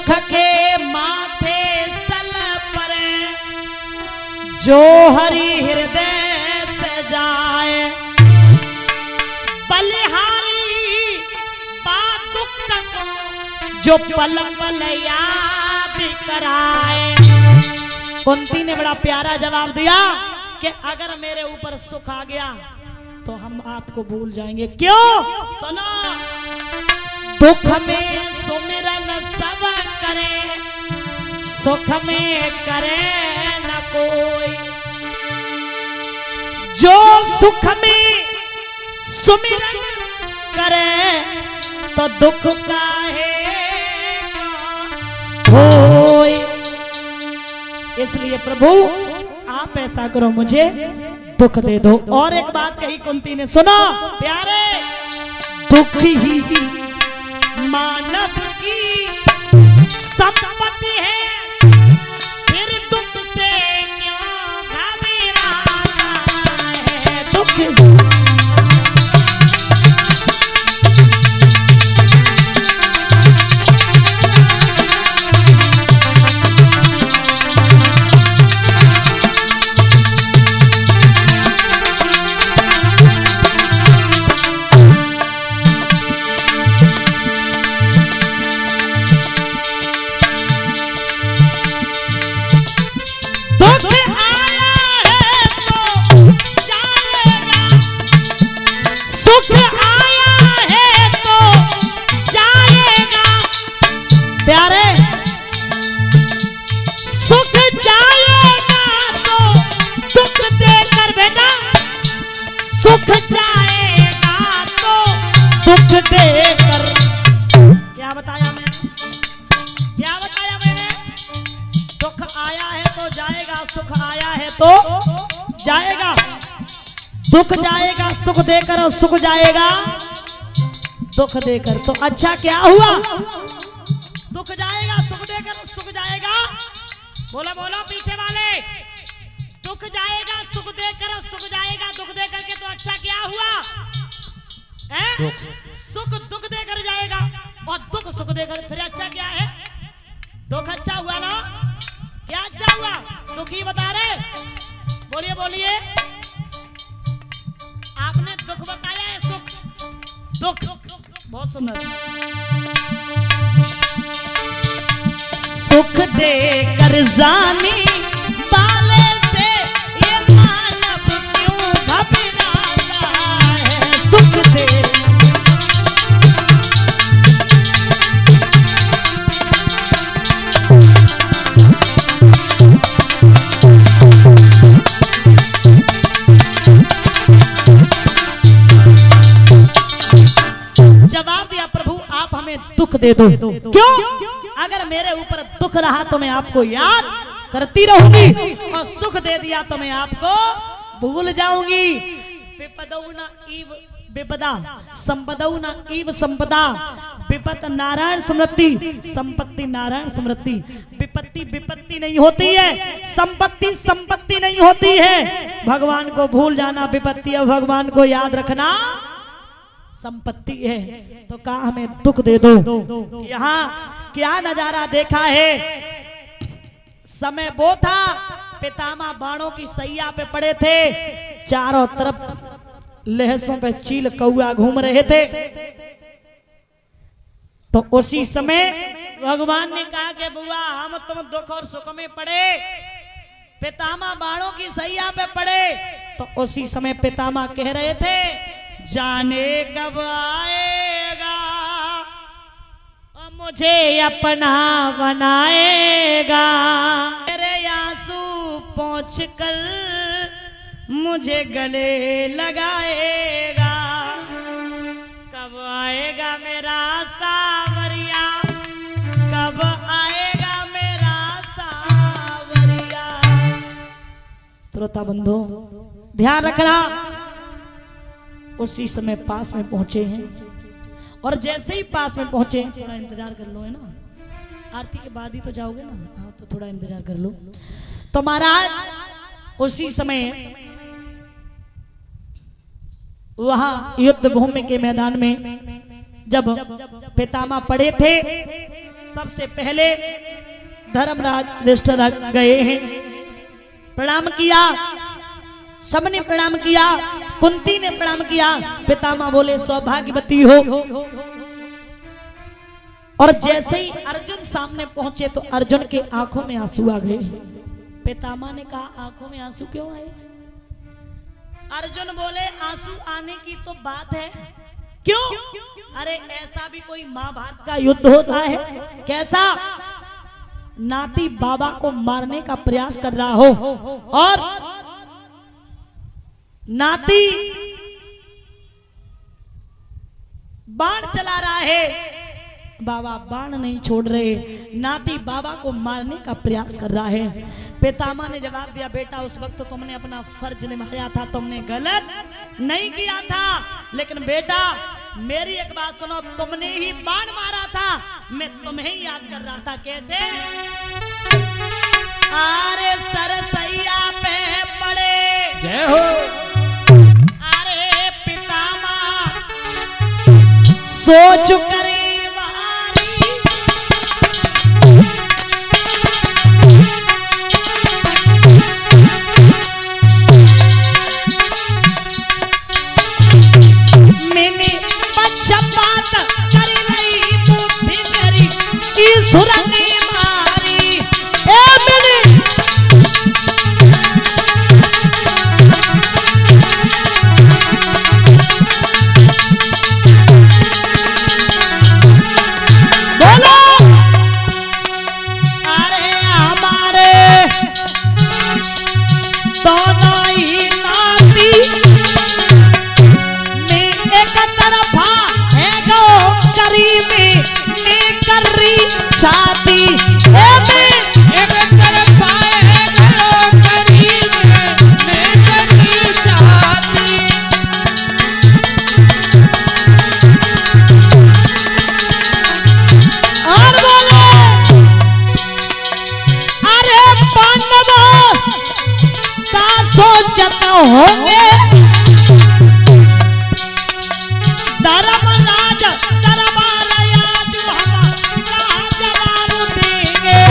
सुख के माथे सल पर जो हरि हृदय से जाए, बलिहारी बात दुख को जो पल पल याद कराए। कुंती ने बड़ा प्यारा जवाब दिया कि अगर मेरे ऊपर सुख आ गया तो हम आपको भूल जाएंगे। क्यों? सुनो, दुख में सुमिरन सब करे, सुख में करे न कोई। जो सुख में सुमिरन करे तो दुख काहे होय। इसलिए प्रभु आप ऐसा करो, मुझे दुख दे दो। और एक बात कही कुंती ने, सुनो प्यारे, दुख ही मानव की संपत्ति है, फिर दुख से क्यों घबराना है। दुख देकर। क्या बताया मैंने? क्या बताया मैंने? दुख आया है तो जाएगा, सुख आया है तो जाएगा। दुख जाएगा सुख देकर और सुख जाएगा दुख देकर। तो अच्छा क्या हुआ? दुख जाएगा सुख देकर और सुख जाएगा। बोलो बोलो पीछे वाले, दुख जाएगा सुख देकर और सुख जाएगा दुख देकर के। तो अच्छा क्या हुआ? सुख दुख देकर जाएगा और दुख सुख देकर। फिर अच्छा क्या है? दुख अच्छा हुआ ना? क्या अच्छा हुआ? दुखी बता रहे, बोलिए बोलिए। आपने दुख बताया है, सुख दुख। बहुत सुंदर। सुख देकर जाने वाले से ये मानव क्यों घबराता है। सुख दे जवाब दिया, प्रभु आप हमें दुख दे दो। क्यों? अगर मेरे ऊपर दुख रहा तो मैं आपको याद करती रहूंगी, और सुख दे दिया तो मैं आपको भूल जाऊंगी। विपदौ न इव विपदा, संपदौ न इव संपदा। विपत नारायण स्मृति, संपत्ति नारायण स्मृति। विपत्ति विपत्ति नहीं होती है, संपत्ति संपत्ति नहीं होती है। भगवान को भूल जाना विपत्ति है, भगवान को याद रखना संपत्ति है। तो कहा हमें दुख दे दो। यहाँ क्या नजारा देखा है? समय वो था पितामह बाणों की सैया पे पड़े थे, चारों तरफ लहसों पे चील कौआ घूम रहे थे। तो उसी समय भगवान ने कहा कि बुआ हम तुम दुख और सुख में पड़े, पितामह बाणों की सैया पे पड़े। तो उसी समय पितामह कह रहे थे, जाने कब आएगा और मुझे अपना बनाएगा। मेरे आंसू पोंछ कर मुझे गले लगाएगा। कब आएगा मेरा सावरिया, कब आएगा मेरा सावरिया। श्रोता बंधु ध्यान रखना, उसी समय पास में पहुंचे हैं। और जैसे ही पास में पहुंचे, थोड़ा इंतजार कर लो, है ना, आरती के बाद ही तो जाओगे ना। हाँ तो थोड़ा इंतजार कर लो। तो महाराज उसी समय वहां युद्ध भूमि के मैदान में जब पितामह पड़े थे, सबसे पहले धर्मराज युधिष्ठिर गए हैं, प्रणाम किया, सबने प्रणाम किया, कुंती ने प्रणाम किया। पितामह बोले सौभाग्यवती हो। और जैसे ही अर्जुन सामने पहुंचे तो अर्जुन के आंखों में आंसू आ गए। पितामह ने कहा आंखों में आंसू क्यों आए? अर्जुन बोले आंसू आने की तो बात है, क्यों? अरे ऐसा भी कोई महाभारत का युद्ध होता है? कैसा? नाती बाबा को मारने का प्रयास कर रहा हो और नाती बाण चला रहा है, बाबा बाण नहीं छोड़ रहे, नाती बाबा को मारने का प्रयास कर रहा है। पितामह ने जवाब दिया बेटा उस वक्त तो तुमने अपना फर्ज निभाया था, तुमने गलत नहीं किया था, लेकिन बेटा मेरी एक बात सुनो, तुमने ही बाण मारा था, मैं तुम्हें ही याद कर रहा था। कैसे? अरे सरसैया पे पड़े जय हो। अरे पितामह सोच करे होंगे धर्मराज दरबारया जो हम जवाब देंगे।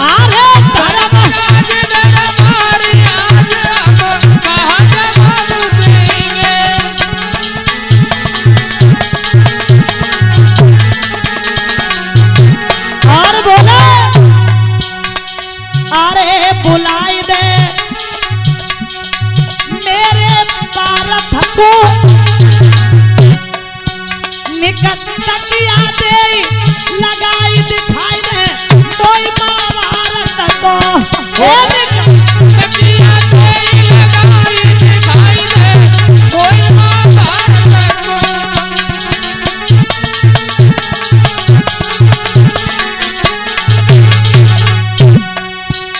अरे धर्मराज दरबारया जो हम कहाँ जवाब देंगे। और बोले अरे बुलाई दे को निकट तकिया दे लगाई दिखाई दे कोई महाभारत को। तकिया दे लगाई दिखाई दे कोई महाभारत को।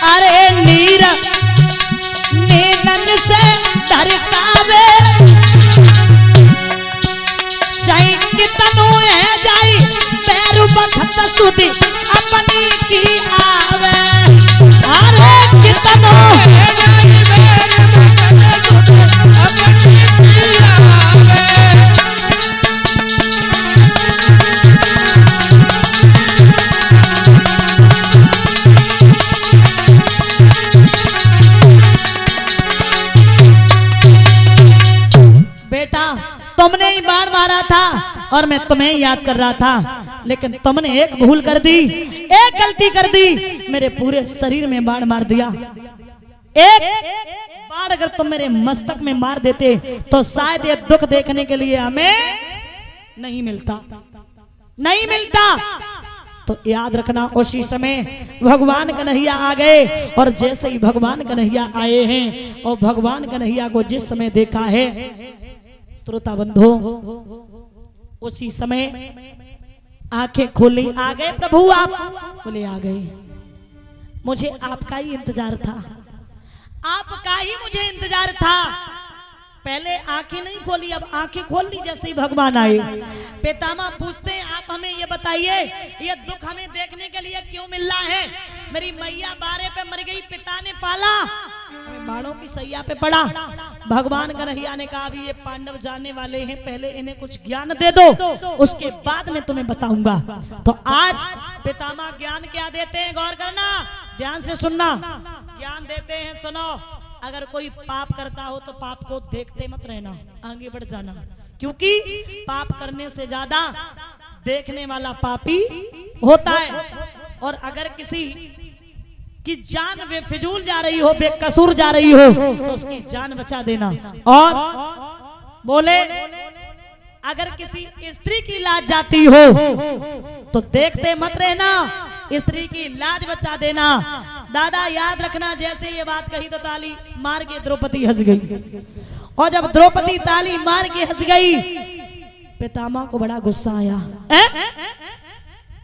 अरे नीर नीनन से डरकावे सुधी अपनी की आवे। अरे कितनो बेटा तुमने ही बाण मारा था और मैं तुम्हें याद कर रहा था, लेकिन तुमने एक भूल कर दी, एक गलती कर दी, मेरे पूरे शरीर में बाण मार दिया। एक बाण अगर तुम मेरे मस्तक में मार देते तो शायद ये दुख देखने के लिए हमें नहीं मिलता, नहीं मिलता। तो याद रखना उसी समय भगवान कन्हैया आ गए और जैसे ही भगवान कन्हैया आए हैं और भगवान कन्हैया को जिस समय देखा है श्रोता बंधु, उसी समय आंखें खोली। आ गए प्रभु आप? बोले आ गए। मुझे आपका ही इंतजार था, आपका ही मुझे इंतजार था। पहले आंखें नहीं खोली, अब आंखें खोल ली जैसे ही भगवान आए। पितामह पूछते हैं आप हमें ये बताइए ये दुख हमें देखने के लिए क्यों मिल रहा है? मेरी मैया बारे पे मर गई, पिता ने पाला, बाणों की सैया पे पड़ा। भगवान कन्हैया ने कहा अभी ये पांडव जाने वाले हैं, पहले इन्हें कुछ ज्ञान दे दो, उसके बाद मैं तुम्हें बताऊंगा। तो आज पितामह ज्ञान क्या देते हैं, गौर करना, ध्यान से सुनना। ज्ञान देते हैं, सुनो, अगर कोई पाप करता हो तो पाप को देखते मत रहना, आगे बढ़ जाना, क्योंकि पाप करने से ज्यादा देखने वाला पापी होता है। और अगर किसी की जान बेफिजूल जा रही हो, बेकसूर जा रही हो, तो उसकी जान बचा देना। और बोले अगर किसी स्त्री की लाज जाती हो तो देखते मत रहना, स्त्री की लाज बचा देना। दादा याद रखना, जैसे ये बात कही तो ताली मार के द्रौपदी हंस गई। और जब द्रौपदी ताली मार के हंस गई, पितामह को बड़ा गुस्सा आया।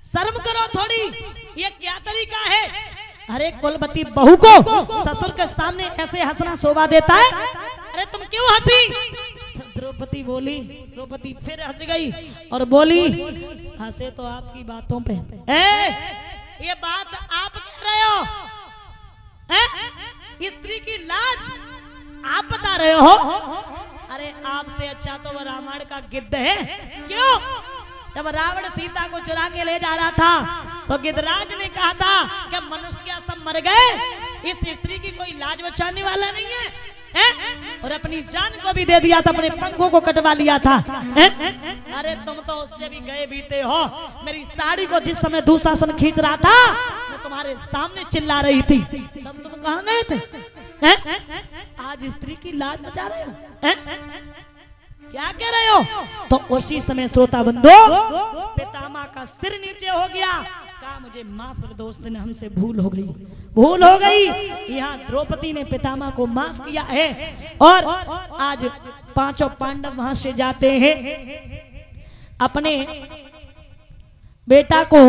शर्म करो थोड़ी, ये क्या तरीका है? अरे कुलवती बहू को ससुर के सामने ऐसे हंसना शोभा देता है? अरे तुम क्यों हंसी? द्रौपदी बोली, द्रौपदी फिर हंस गई और बोली, हंसे तो आपकी बातों पे। ये बात आप कह रहे हो? स्त्री की लाज आप बता रहे हो? अरे आपसे अच्छा तो वह रामायण का गिद्ध है। क्यों? जब रावण सीता को चुरा के ले जा रहा था तो गिद्धराज ने कहा था कि मनुष्य सब मर गए, इस स्त्री की कोई लाज बचाने वाला नहीं है, और अपनी जान को भी दे दिया था, अपने पंखों को कटवा लिया था। अरे तुम तो उससे भी गए बीते हो। मेरी साड़ी को जिस समय दुशासन खींच रहा था, मैं तुम्हारे सामने चिल्ला रही थी, तब तुम कहां गए थे? आज स्त्री की लाज बचा रहे हो? क्या कह रहे हो? तो उसी समय श्रोता बंधो, पितामह का सिर नीचे हो गया, कहा मुझे माफ कर दोस्त ने, हमसे भूल हो गई, भूल हो गई। यहाँ द्रौपदी ने पितामह को माफ किया है। और आज पांचों पांडव वहां से जाते हैं, अपने बेटा को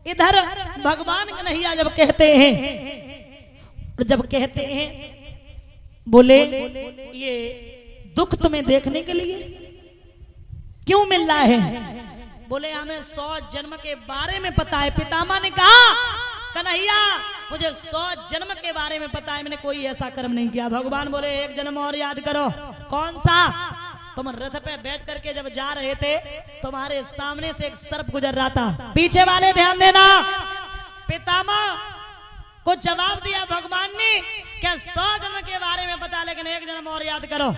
इधर भगवान कन्हैया जब कहते हैं, जब कहते हैं बोले ये दुख तुम्हें देखने के लिए क्यों मिल रहा है? बोले हमें 100 जन्म के बारे में पता है। पितामह ने कहा कन्हैया मुझे 100 जन्म के बारे में पता है, मैंने कोई ऐसा कर्म नहीं किया। भगवान बोले एक जन्म और याद करो। कौन सा? तुम रथ पे बैठ करके जब जा रहे थे, तुम्हारे सामने से एक सर्प गुजर रहा था। पीछे वाले ध्यान देना, पितामह को जवाब दिया भगवान ने क्या 100 जन्म के बारे में पता, लेकिन एक जन्म और याद करो।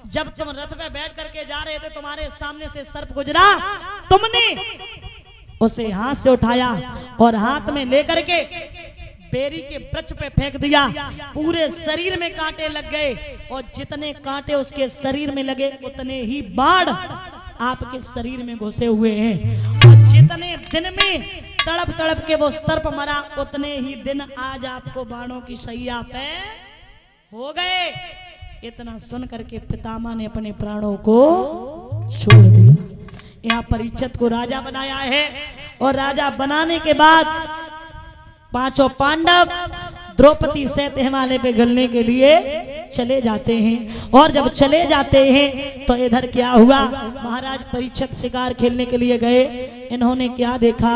जब तुम रथ पे बैठ करके जा रहे थे, तुम्हारे सामने से सर्प गुजरा, तुमने उसे हाथ से उठाया और हाथ में लेकर के बेरी के वृक्ष पे फेंक दिया। पूरे शरीर में कांटे लग गए, और जितने कांटे उसके शरीर में लगे उतने ही बाण आपके शरीर में घुसे हुए हैं। और जितने दिन में तड़प तड़प के वो सर्प मरा, उतने ही दिन आज आपको बाणों की शैया पे हो गए। इतना सुन करके पितामह ने अपने प्राणों को छोड़ दिया। यहाँ परीक्षित को राजा बनाया है, और राजा बनाने के बाद पांचों पांडव द्रौपदी सहित हिमालय पे गलने के लिए चले जाते हैं। और जब चले जाते हैं तो इधर क्या हुआ, महाराज परीक्षित शिकार खेलने के लिए गए। इन्होंने क्या देखा,